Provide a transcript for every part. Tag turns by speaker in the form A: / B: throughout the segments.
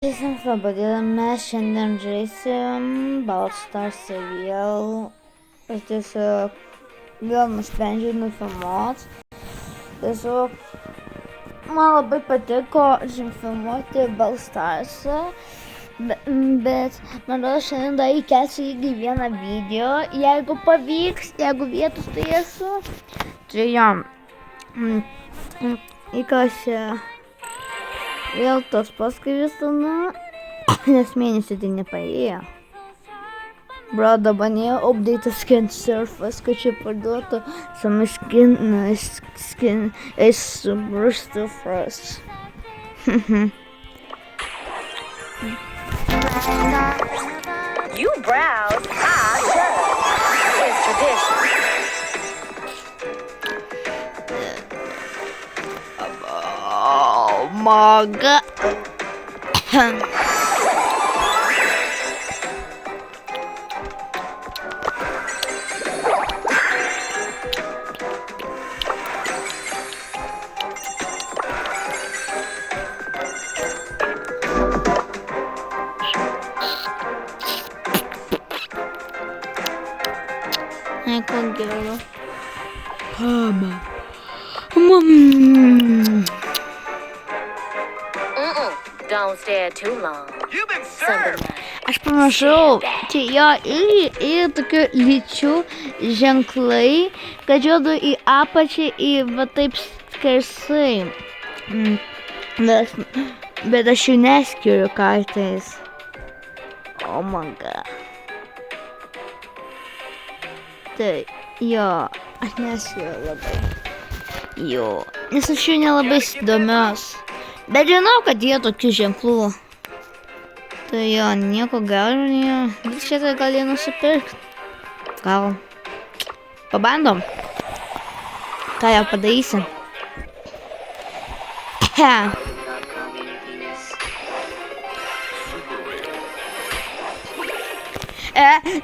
A: Visiems laba diena, mes šiandien žaisim Brawl Stars vėl. Aš tiesiog vėl nusprendžiau nufilmuoti. Tiesiog man labai patiko filmuoti Brawl Starsą. Bet man atrodo šiandien dar įkelsiu į vieną video. Jeigu pavyks, jeigu vietos turėsiu. Tai jam. Įkalsiu. Vėl tos paskaičius, nes mėnesį tai nepaėjo. Bro, dabar nėjo update skin surfas, kad čia parduotų some skin is super stuffers.
B: You browse, I serve. It's tradition.
A: Oh my god. I can't get it.
B: Don't stare too long.
C: You've been
B: Sunday
C: served.
B: night.
A: Aš panašau, čia jo ir tokių lyčių ženklai, kad juodu į apačią į va taip skersai. Bet aš jų neskiriu kartais. Oh my god. Tai, jo, aš neskiriu labai. Jo, nes aš jų nelabai įdomios. Bet žinau, kad jie tokių ženklų. Tai jo, nieko gero, bet šitą gal jie nusipirkt. Gal. Pabandom. Ką jau padarysim.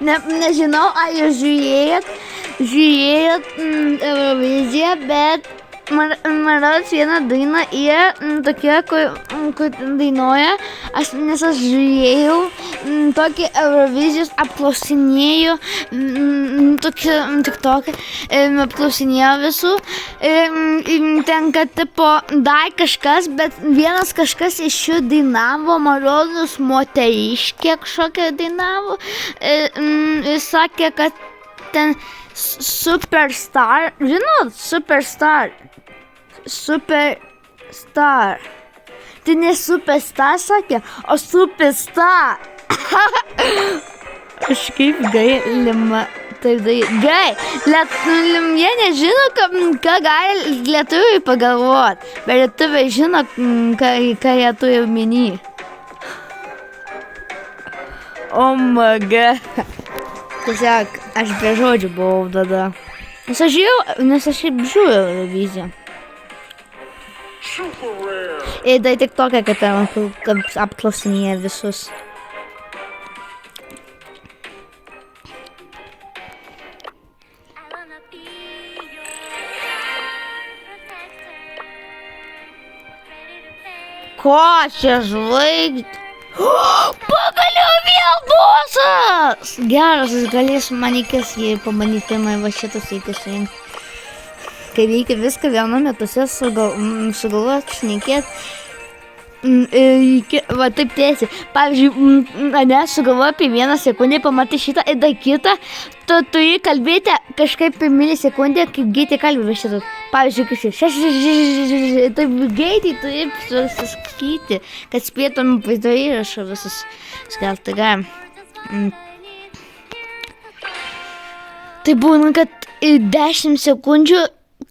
A: Nežinau, ar jūs žiūrėjot Euroviziją, bet man rodos vieną dainą yra tokia, kur dainuoja, nes aš žiūrėjau tokį Eurovizijos apklausinėjų, tokį TikToką, apklausinėjau visų, ten, kad tipo dar kažkas, bet vienas kažkas iš jų dainavo, man rodos, moteriškė kažkokia dainavo, ir sakė, kad ten Superstar, žinot, Superstar. Tai ne Superstar sakė, o Superstar. Kažkaip galima tai daryti. Jie nežino, ką gali lietuviai pagalvoti, bet lietuviai žino, ką jie turi omeny. Oh my god. Tiesiog, aš be žodžių buvau tada. Nes aš žiūriu Euroviziją.
C: Super rare.
A: Ir tai tik tokia, kad ten apklausinėja visus. Ko čia žvaigždė? Pagaliau vėl bosas! Geras, aš galėsiu man reikės jį pabandyti va šitas reikės rinkti. Kai reikia viską vienu metuse sugalvoti, šnekėti. Va taip tiesiai. Pavyzdžiui, sugalvoju apie 1 sekundę, pamatai šitą ir dar kitą. Tu turi kalbėti kažkaip per milisekundę, kaip greitai kalbėti šitą. Pavyzdžiui, kažkaip taip greitai turi suskyti, kad spėtum vaizdo įrašą visus skelbti. Tai būna, kad 10 sekundžių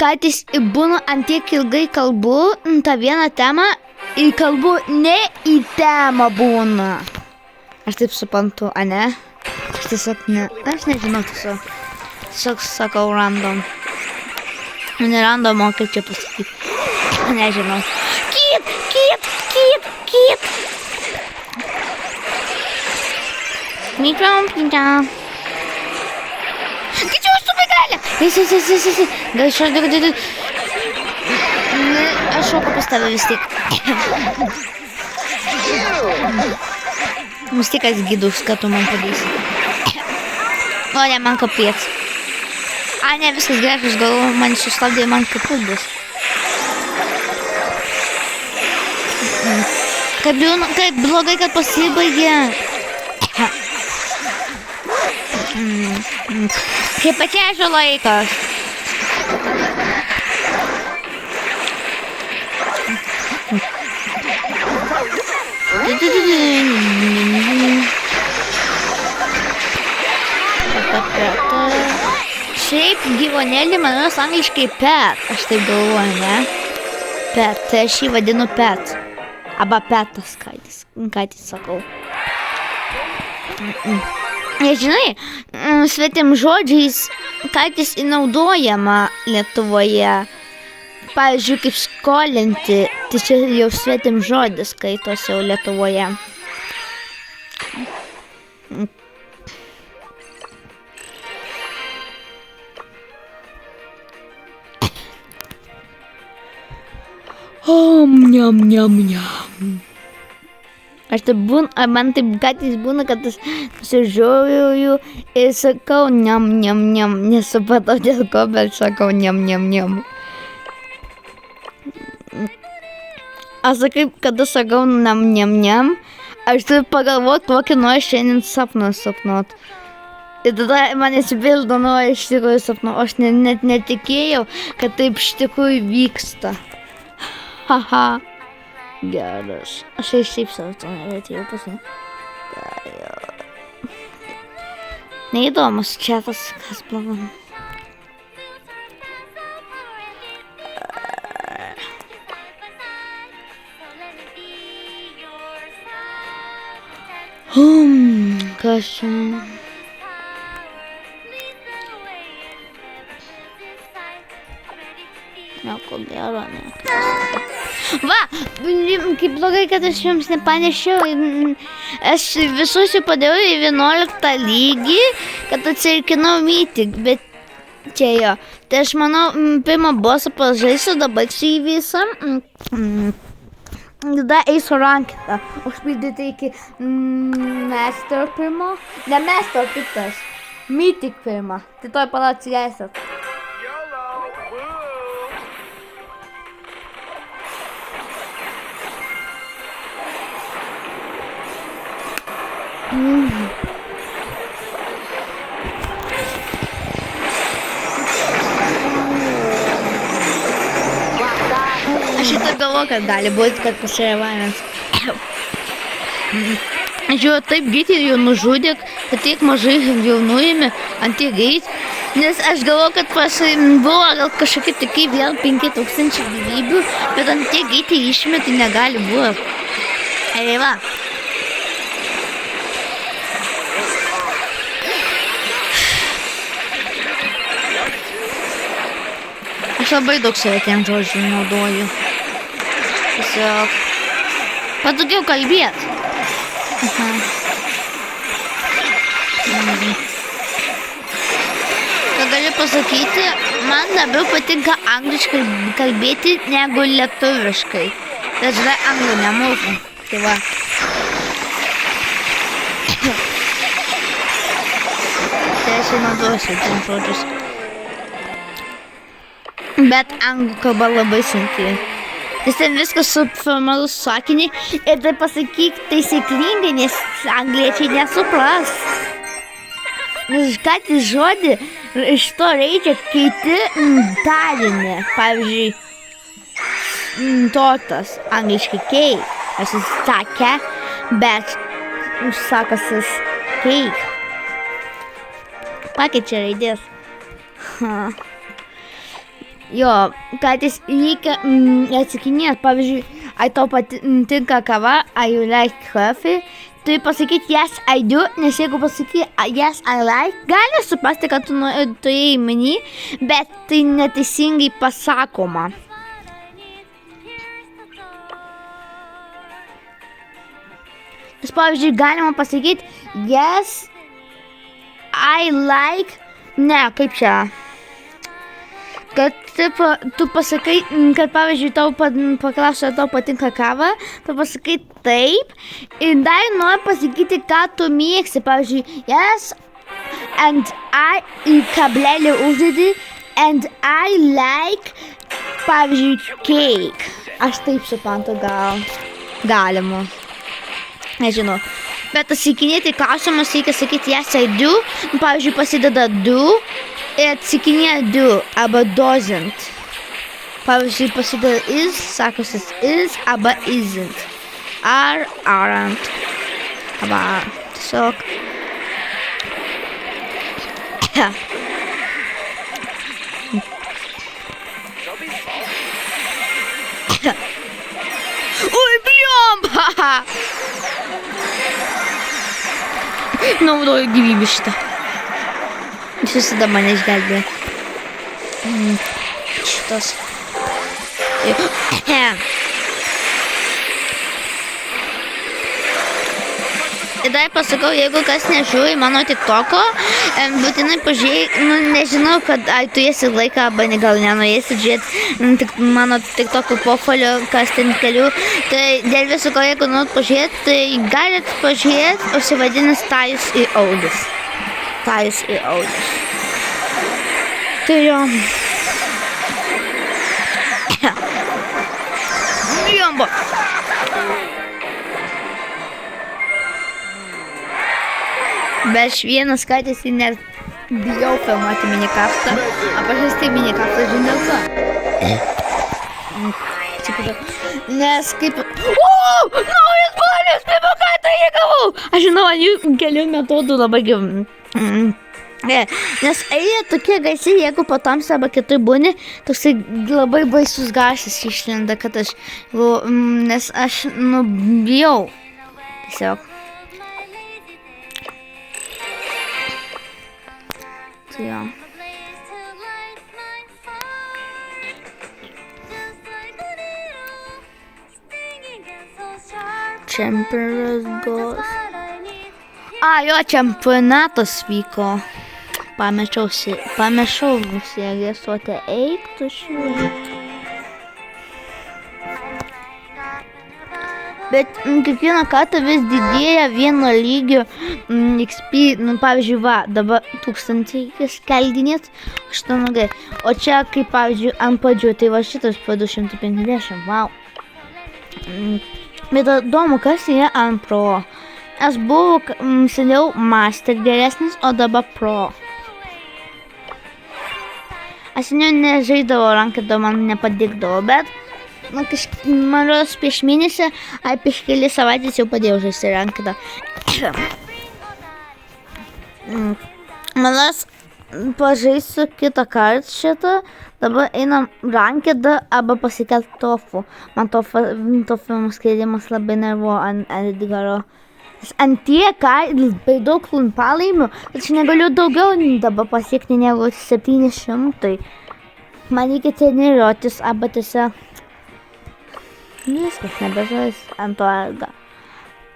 A: kartais būna ant tiek ilgai kalbu tą vieną temą ir kalbu ne į temą būna. Aš taip suprantu, ane? Aš tiesiog aš nežinau tiesiog sakau random. Ne random, o kaip čia pasakyti. Nežinau. Kit! Mikrompinta. Ты super galė? Gal išardė, aš šoką pastavę vis tiek. Vis tiek gydus, kad tu man padėsi. O, ne, man kapiec. A, ne, viskas gerai, aš galvoju, man sustabdė, man kaput bus. Kaip blogai, kad pasibaigė. Kaip pačiažio laikas. Šiaip gyvūnėlį manas angliškai pet, aš taip galvoju, ne? Pet, tai aš jį vadinu pet. Arba petas, ką tai sakau. Nežinai, svetim žodžiais kartais įnaudojama Lietuvoje. Pavyzdžiui, kaip skolinti, tai čia jau svetim žodis skaitosi jau Lietuvoje. Niam. Aš taip man taip gatis būna, kad aš sužiūriu ir sakau niam. Nesupratau dėl ko, bet sakau niam. Aš kaip, kada sakau niam, aš turiu pagalvoti, kokį nori šiandien sapną sapnuot. Ir tada man įsibildo, iš tikrųjų sapnu. Aš net netikėjau, kad taip iš tikrųjų vyksta. Haha. Geras. Aš šiaip savo to nevertėjau pasakyti. Neįdomus četas, kas blogo. Kas čia? Nieko gero, ne. Va, kaip blogai, kad aš jums nepanešiau. Aš visus jų padėjau į 11 lygį, kad atsirkinau mytik, bet čia jo. Tai aš manau, pirmą bossą pažaisiu, dabar šį visą. Tada eisiu ranketą. Užpildyti iki Master pirmo. Ne Master, kitas. Mytik pirmą. Tai toj palauk atsileisit. Aš šitą galvoju, kad gali būti, kad pasirevavęs. Žiūrėjau, taip greitai jų nužudė, kad tiek mažai jų nuėmė ant tiek greit. Nes aš galvoju, kad buvo gal kažkokie tokie vėl 5000 gyvybių, bet ant tiek greitai išėmė, tai negali būti. Ir va. Aš labai daug svetim žodžių naudoju. Tiesiog patogiau kalbėt. Ką galiu pasakyti, man labiau patinka angliškai kalbėti negu lietuviškai. Bet žinai, anglų nemoku. Tai va. Tai aš naudosiu tiem žodžius. Bet anglų kalba labai sunkiai. Nes ten viskas suformalus sakinį ir tai pasakyk taisyklingai, nes angliečiai nesupras. Nes katį žodį iš to reikia keiti darinį. Pavyzdžiui, tortas angliškai cake. Aš jis sakė, bet sakosis cake. Pakeičia raidės. Jo, kartais reikia atsakinėti, pavyzdžiui, ar tau patinka kava, are you like coffee? Tu pasakyti yes, I do, nes jeigu pasakyti yes, I like, gali suprasti, kad tu turėjai mini, bet tai neteisingai pasakoma. Nes, pavyzdžiui, galima pasakyti yes, I like, ne, kaip čia. Kad tu pasakai, kad pavyzdžiui tau paklausia, ar tau patinka kava, tu pasakai taip. Ir dar noriu pasakyti, ką tu mėgsi. Pavyzdžiui, yes, and I į kablelį uždedi, and I like, pavyzdžiui, cake. Aš taip suprantu, galima. Nežinau. Bet atsakinėti klausimus reikia sakyti yes, I do. Pavyzdžiui, pasideda do ir atsakinėja do arba doesn't. Pavyzdžiui, pasideda is, sakosi is arba isn't. Are, aren't. Arba tiesiog. Oi, bliomba! Naudoju gyvybę šitą. Jis visada mane išgelbėjo. Šitas. Ir dar pasakau, jeigu kas nežiūri mano TikToko, būtinai pažiūrėk, nežinau, kad tu esi laiką, arba gal nenorėsi žiūrėti mano TikToko profilio, kas ten keliu. Tai dėl viso ko, jeigu norit pažiūrėti, tai galit pažiūrėti, užsivadinęs Tajus ir Audis. Tajus ir Audis. Tai jo. Jombo. Bet vienas kartas ir net bijau filmuoti Minecraftą. Pažįsti Minecraftą, žinau ką. Nes kaip... Naujas balis, pirmą kartą jį gavau. Aš žinau, jų kelių metodų labai gyvų. Nes eilė tokie gaisi, jeigu patamsi arba kitai būni, toksai labai baisus garsas išlenda, kad aš... Nes aš, bijau. Tiesiog. Ja. Čempionas goes. Jo, čempionatas vyko. Pamiršau nusiregistruoti. Eik tu švie. Bet kiekvieną kartą vis didėja vieno lygio XP, pavyzdžiui, dabar 1000 reikės keldinėt, aštuonagai. O čia, kaip pavyzdžiui, ant pradžių, tai va šitas po 250, wow. Bet įdomu, kas yra ant pro. Aš buvau seniau master geresnis, o dabar pro. Aš seniau nežaidavau ranką, man nepadikdavo, bet man rodos prieš mėnesį, prieš kelias savaitės jau padėjau žaisti rankidą. Manas pažaisiu kitą kartą šitą, dabar einam rankidą arba pasikelt tofu. Man tofu skleidimas labai nervuo ant Edgaro. Ant tiek, labai daug palaimių, bet aš negaliu daugiau dabar pasiekti negu 700. Man reikia treniruotis arba tiesiog viskas nebežais ant to ergo.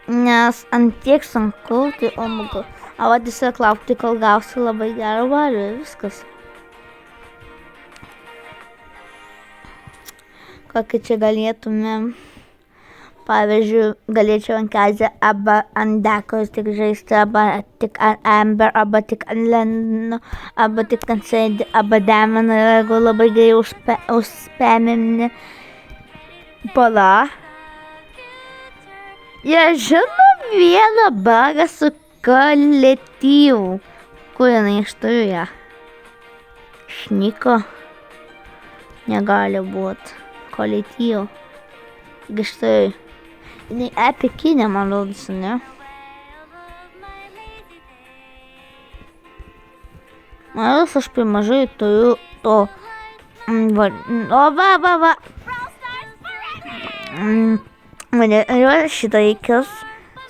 A: Nes ant tiek sunku, tai omugu. Arba tiesiog laukti, kol gausi labai gerą varį ir viskas. Kokį čia galėtumėm, pavyzdžiui, galėčiau ant Kazio arba ant Dekos tik žaisti, arba tik ant Amber, arba tik ant Leno, arba tik ant Sadie, arba Demoną, jeigu labai gerai užspamimni. Pala. Jie žino vieną bagą su kolektyvu. Kur jinai išturiu ją? Šniko. Negali būt. Kolektyvu. Taigi štai. Jinai epikinė, man rodos, ne? Man rodos, aš per mažai turiu to. Va. Mane šitą reikės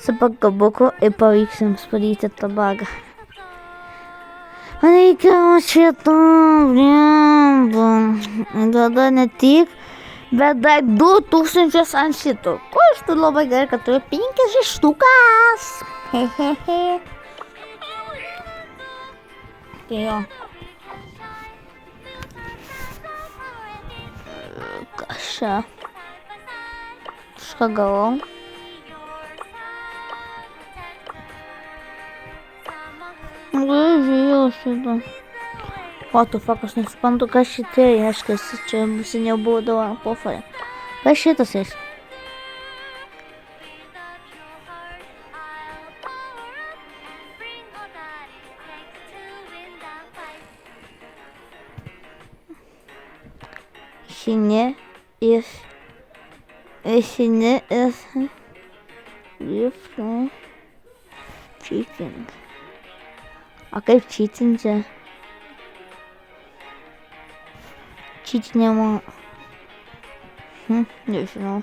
A: su pakabuku ir pavyks jums padaryti tą bagą. Man reikia šitą, tada ne tik, bet dar 2000 ant šito. Ko aš tu labai gerai, kad turiu 5 štukas. Hehehe. Tai jo. Kas čia? Kažką gavau. Žiūrėjau šitą. What the fuck, aš nesuprantu, kas šitie reiškia, čia seniau būdavo pofarė. Kas šitas reiškia? Išeini is different cheating. O kaip cheating čia? Cheatinimo. Nežinau.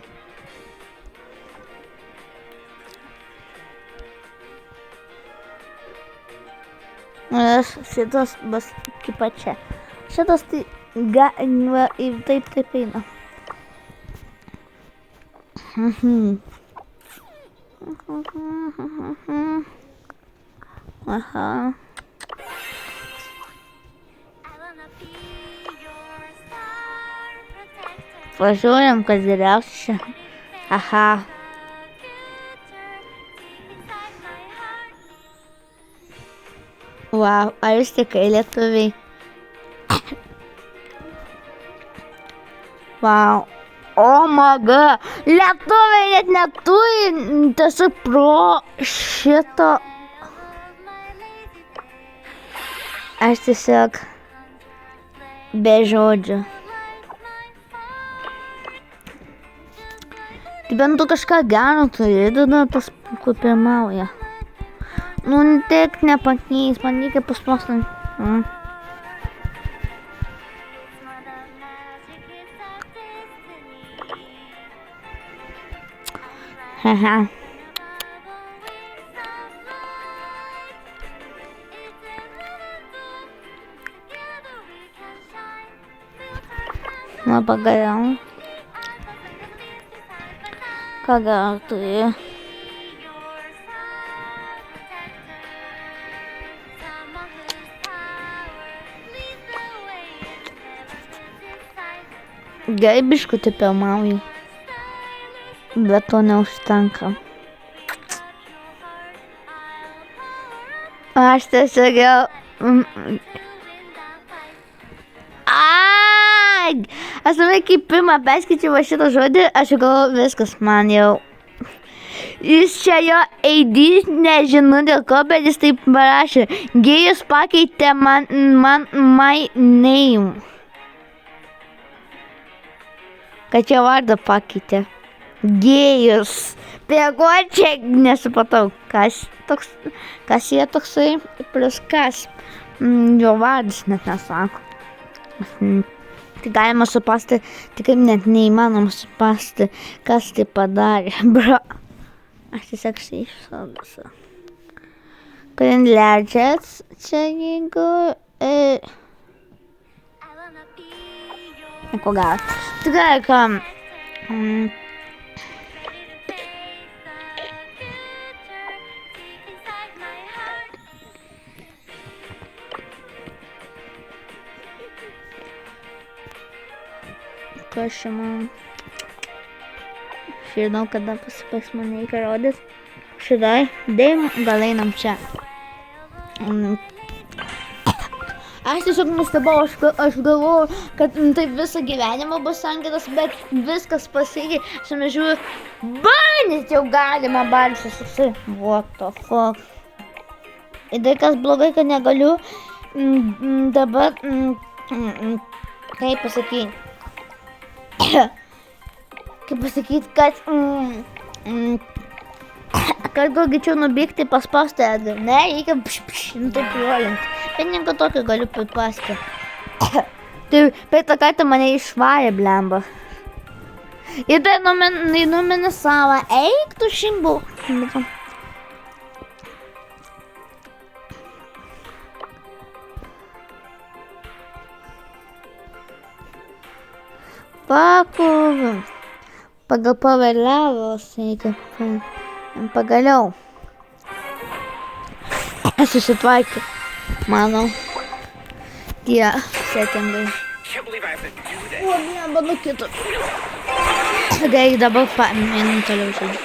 A: Šitas bus kaip čia. Šitas tai taip eina. Aha. Važiuojam, kad geriausia. Aha. Wow, ar jūs tikrai lietuviai? Wow. Oh my god. Lietuviai net neturi tiesiog pro šito. Aš tiesiog be žodžių. Tai bent tu kažką gero turi, tada tas kur pirmauja. Nu, tik nepakeis, man reikia paspaustinti. Haha. Na, pagaliau. Ką gal turi? Gerai biškutį pirmauju. Bet to neužtenka. Aš tiesiog jau... Aš labai kaip pirmą perskaičiau šitą žodį, aš galvoju viskas man jau. Jis čia jo AD, nežinau dėl ko, bet jis taip parašė. Gėjus pakeitė man my name. Kad čia vardą pakeitė. Gėjus. Tai ko čia nesupratau. Kas jie toksai, plus kas. Jo vardas net nesako. Tai galima supasti, tikrai net neįmanoma supasti, kas tai padarė. Bro. Aš tiesiog išsaugosiu. Couldn't leidžiat čia jeigu... Ko gal. Tikrai, kam... Kas čia man... Žinau, kada pas mane reikia rodyti. Šidai, dėjim, gal einam čia. Aš tiesiog nustebau, aš galvoju, kad taip visą gyvenimą bus angelas, bet viskas pasikeitė. Aš nežiūriu, banit jau galima balsis visi. What the fuck. Ir tai kas blogai, kad negaliu dabar, kaip pasakyti. Kaip pasakyti, kad gal greičiau nubėgti paspausti Edgar. Ne, reikia taip rolinti. Bet nieko tokio galiu pripasti. Tai praeitą kartą mane išvarė, blemba. Ir tai numinusavo. Eik tu šimbu. Pagal pavėliavos, reikia pagaliau. Susitvarkė, manau, tie settingai. O, nieba nukito. Gerai, dabar einam toliau žodžiu.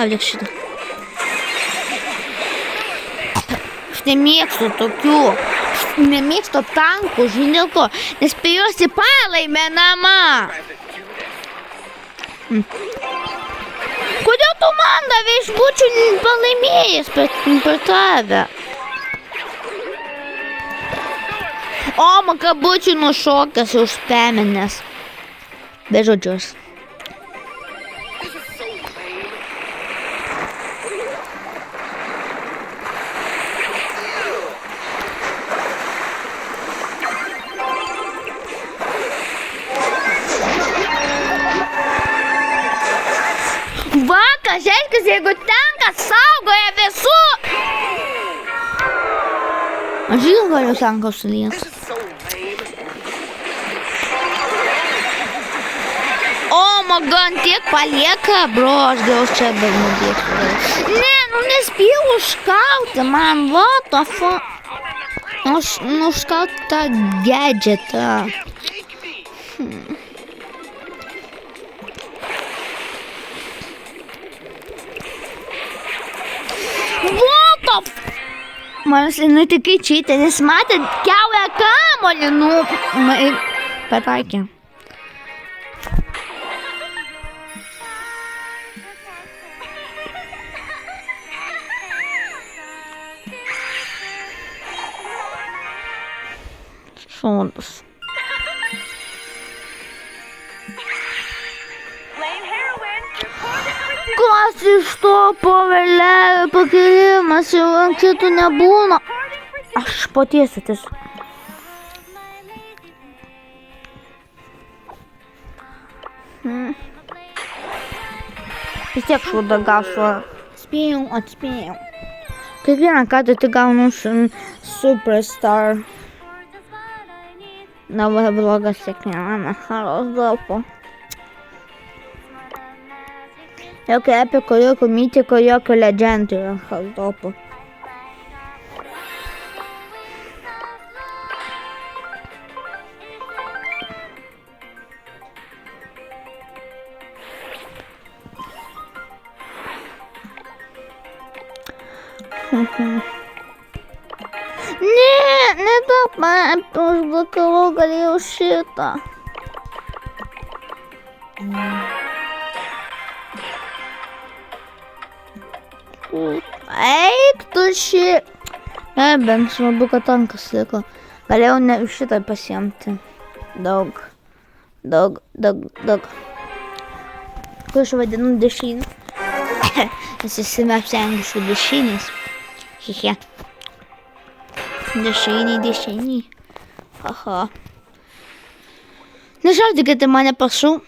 A: Pavdėk šitą. Aš nemėgstu tokių. Nemėgstu tankų, žinai dėl ko. Nes per juos į pralaimėnama. Kodėl tu man davė, aš būčiau pralaimėjęs per tave? O, man ką būčiau nušokęs už spėmenės. Be žodžius. Vakas, reiškia, jeigu tankas saugoja visų. Aš jau galiu tanką sulies. O, man tiek palieka, bro, aš gal čia bet nubėgsiu. Ne, nu nespėjau užkauti, man, what the fuck. Aš užkauti tą gadgetą. What the f... Manas, nu tikrai čytė, nes matė, kiauja kamolį, nu... Pataikė. Šonas. Kas iš to pavelėjo pakėlimas, jau ant kitų nebūna. Aš patiesiu tiesiog. Vis tiek šūdą gausiu. Atspėjau. Kiekvieną kartą tik gaunu Superstar. Dabar blogas kiekviename haros dopo. Jokio epiko, jokio mytiko, jokio legendų haldopo. Ne daug man užblokavau, galėjau šitą. Eik tu šį. Bent svarbu, kad tankas liko. Galėjau ne šitą pasiemti. Daug. Kur aš vadinu dešinį? Nes visi mes apsiengiu dešinės. Hihe. Dešinį. Aha. Nežaudykite mane, prašau.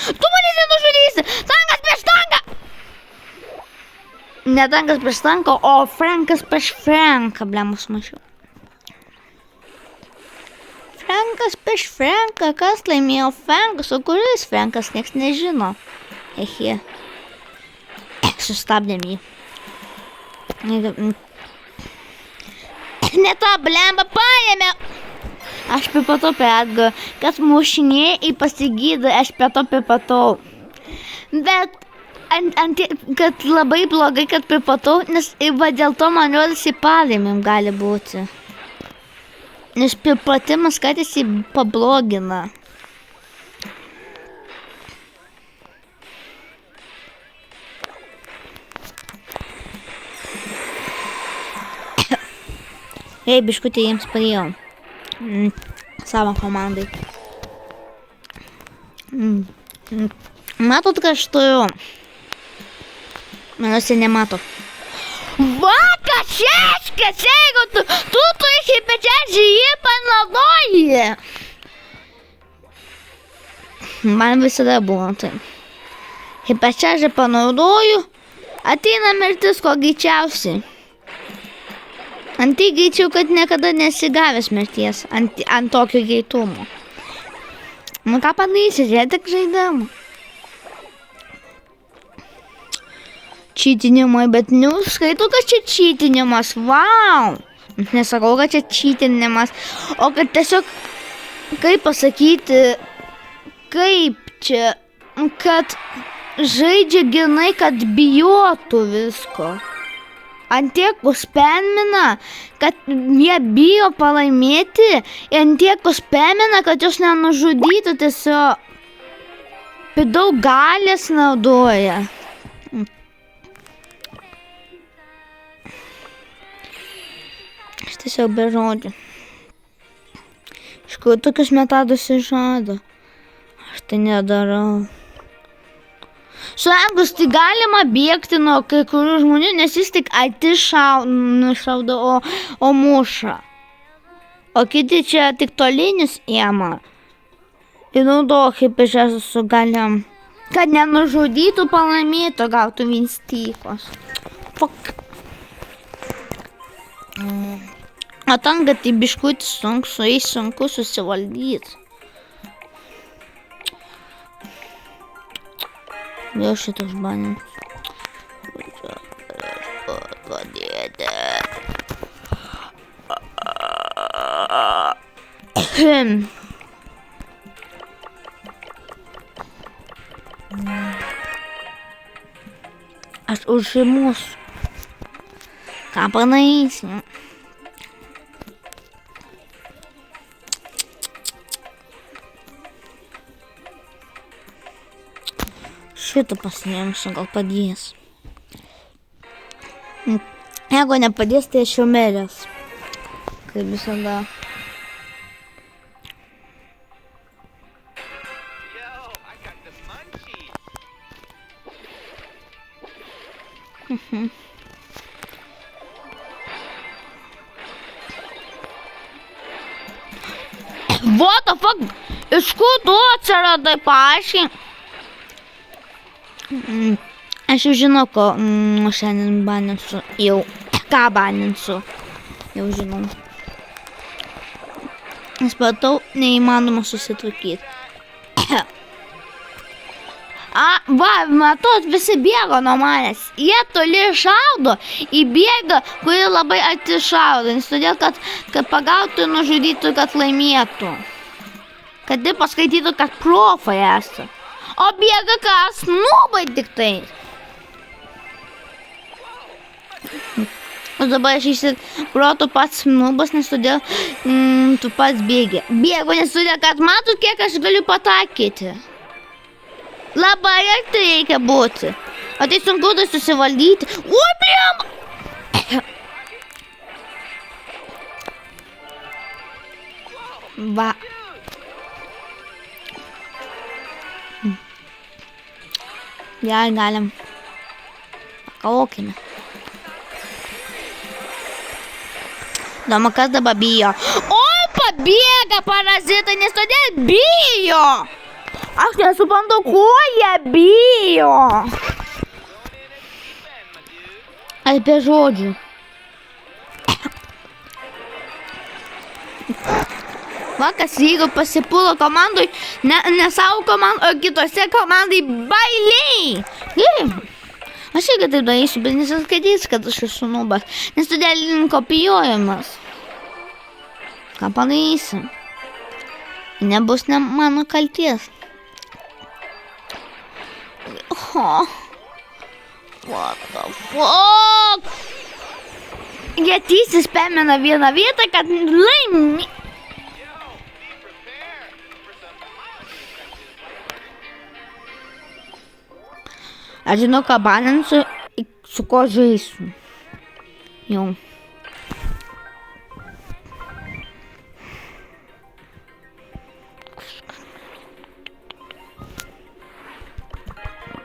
A: Tu manęs nenužudysi! Tankas prieš tanką! Ne tankas prieš tanką, o Frankas prieš Franką, blemus mačiau. Frankas prieš Franką, kas laimėjo Frankas, o kuris Frankas, nieks nežino. Ehe. Sustabdėm jį. Ne tą blembą paėmė! Aš pripratau prie Edgaro, kad mušinėje į pasigydą, aš prie to pripratau. Bet, kad labai blogai, kad pripratau, nes va dėl to man rodasi pralaimim gali būti. Nes pripratimas kartais jį pablogina. Hei, biškutį jiems padėjau. Savo komandai. Matot, ką aš turiu? Manuose nemato. Va, kas šeškas, jeigu tu turi hipečiažį jį panaudoji. Man visada buvo tai. Hipečiažį panaudoju, ateina mirtis ko greičiausiai. Ant tai greičiau, kad niekada nesigavęs mirties ant tokio greitumo. Nu ką padarysi, jie tik žaidimą. Čytinimai, bet neužskaitau, kad čia čytinimas, wow. Nesakau, kad čia čytinimas, o kad tiesiog, kaip pasakyti, kaip čia, kad žaidžia gynai, kad bijotų visko. Antiekus permina, kad jie bijo pralaimėti, ir antiekus permina, kad jos nenužudytų, tiesiog per daug galės naudoja. Aš tiesiog be žodžių. Iš kur tokius metodus išrado? Aš tai nedarau. Suaugus tai galima bėgti nuo kai kurių žmonių, nes jis tik nušaudo, o muša. O kiti čia tik tolinius ėma. Ir naudoja kaip iš esu galim. Kad nenužudytų pralaimėtų, gautų vinstykos. Fuck. O tam, kad tai biškutį sunku susivaldyti. Vėl šitas žmonės. Padėti. Aš užimuosiu. Ką panaisiu? Šitą pasiimsiu, gal padės. Jeigu nepadės, tai aš jau merės. Kaip visada. What the fuck? Iš kur tu atsiradai, paaiškink? Aš jau žinau, ko šiandien baninsiu. Jau. Ką baninsiu. Jau žinau. Nes patau, neįmanoma susitvarkyti. Va, matot, visi bėgo nuo manęs. Jie toli šaudo į bėgą, kuri labai atišaudo. Nes todėl, kad pagautų ir nužudytų, kad laimėtų. Kad ir paskaitytų, kad profai esu. O bėga kas? Nubai tik tai. O dabar aš įsiprotu pats nubas, nes todėl tu pats bėgi. Bėgu, nes todėl, kad matot, kiek aš galiu patakyti. Labai arti reikia būti. O tai sunku tai susivaldyti. Ui, blėm! Va. Ja, galim. Pakaukime. Įdomu, kas dabar bijo. Oi, pabėga parazitai, nes todėl bijo. Aš nesuprantu, kuo jie bijo. Aš be žodžių. Vakas, jeigu pasipulo komandui, ne savo komandui, o kitose komandai bailiai. Aš irgi taip darysiu, bet nesiskaitys, kad aš esu nubas, nes todėl kopijuojamas. Ką padarysim? Nebus mano kalties. What the fuck? Jie tysis pamena vieną vietą, kad laimi. Aš žinau, ką baninsiu, su ko žaisiu. Jau.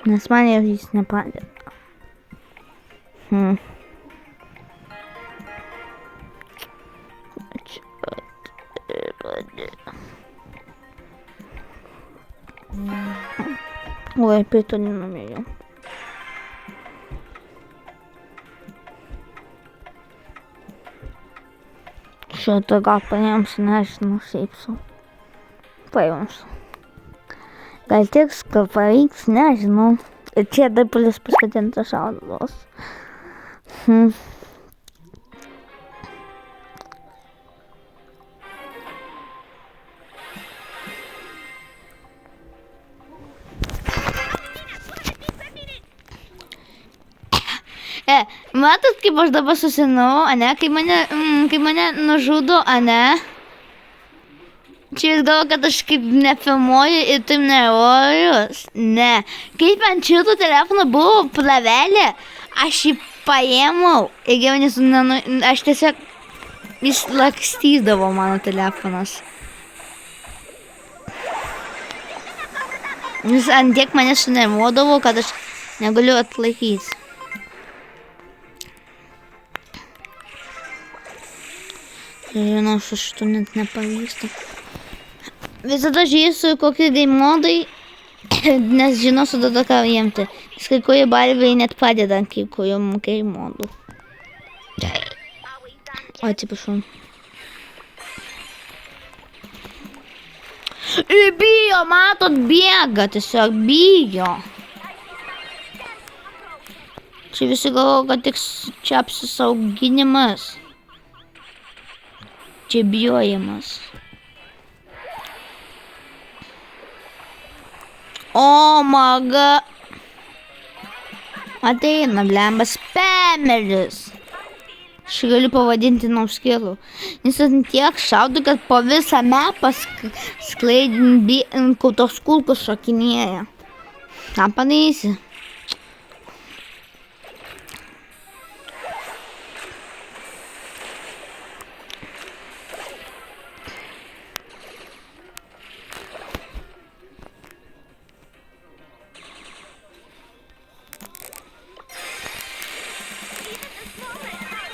A: Nes man jau jis nepadeda. Oi, pėto nenumėjau. Šitą gal paėmsiu, nežinau, šiaip sau. Paėmsiu. Gal tiks, gal pavyks, nežinau. Ir čia dar plus paskatintas šaudos. Matot, kaip aš dabar susinau, ane, kai mane nužudo, ane. Čia jūs galvo, kad aš kaip nefilmuoju ir taip nerojus. Ne. Kaip ant šito telefono buvo plavelė, aš jį paėmiau. Ir jau aš tiesiog jis lakstydavo mano telefonas. Jis ant tiek mane sunervuodavo, kad aš negaliu atlaikyti. Žinau, šito net nepavyksta. Visada žiūrėsiu kokie modai, nes žinosiu tada ką imti. Nes kai kurie balviai net padeda kai kurių modų. O, atsiprašau. Ir bijo, matot, bėga, tiesiog bijo. Čia visi galvo, kad tik čia apsisauginimas. Čia bijojimas. O, maga. Ateina, blemba, spameris. Aš galiu pavadinti nauskėlų. Nes ant tiek šaudu, kad po visą mapą tos kulkos šokinėja. Ką padarysi?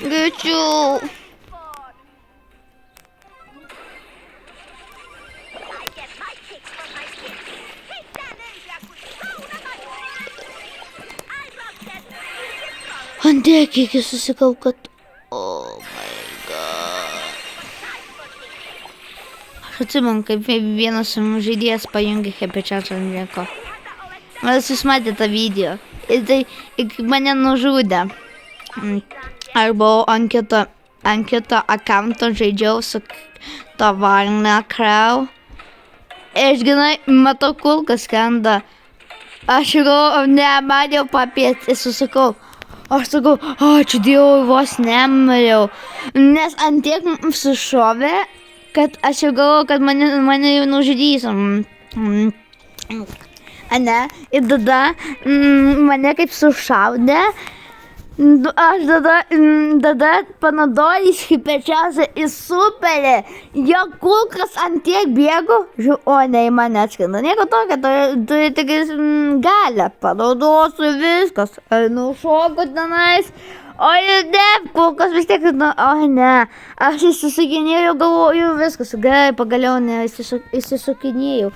A: Greičiau. Ant tiek iki susikau, kad... Oh my god. Aš atsimenu, kaip vienas žaidėjas pajungė Happy Chat ant nieko. Mes jūs matėte tą video. Ir tai mane nužudė. Arba ant kito akaunto žaidžiau su to Varna Crow. Ir žinai, matau kulkas skrenda. Aš galvoju, ne, man jau papėt, ir susakau. Aš sakau, ačiū Dievui, vos nemariau. Nes ant tiek sušovė, kad aš jau galvoju, kad mane jau nužudys. Ane, ir tada mane kaip sušaudė. Aš tada panaudoju hiperčiausią į superį. Jo kulkas ant tiek bėgo. O ne, į mane atskrenda. Nieko tokio, turi tik galę. Panaudosiu viskas. Nušoku tenais. O ir ne, kulkas vis tiek. O ne, aš įsisukinėjau, galvoju viskas. Gerai, pagaliau ne, įsisukinėjau.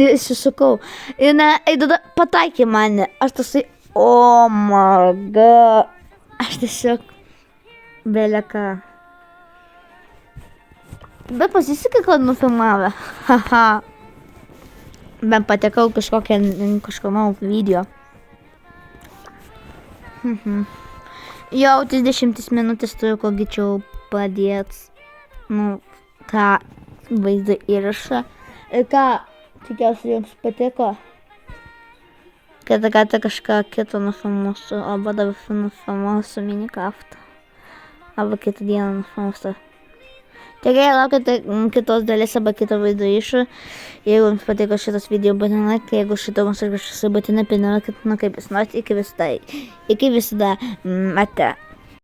A: Įsisukau. Ir tada pataikė mane. Aš tasai... O my god. Aš tiesiog beleka. Bet pasisekė, kad nufilmavę. Haha. Bet patekau kažkokią naują video. Jau 30 minutės turiu kuo greičiau padėti. Ką vaizdo įrašą. Ir ką, tikiuosi jums patiko. Kitą kartą kažką kito nufilmuosiu, arba dabar nufilmuosiu Minecraftą. Arba kitą dieną nufilmuosiu. Tikrai laukite kitos dalies arba kito vaizdo įrašo. Jeigu jums patiko šitas video, būtinai like, jeigu šito mums kažkas būtinai pinarokit, kaip jūs norite, iki visada, ate.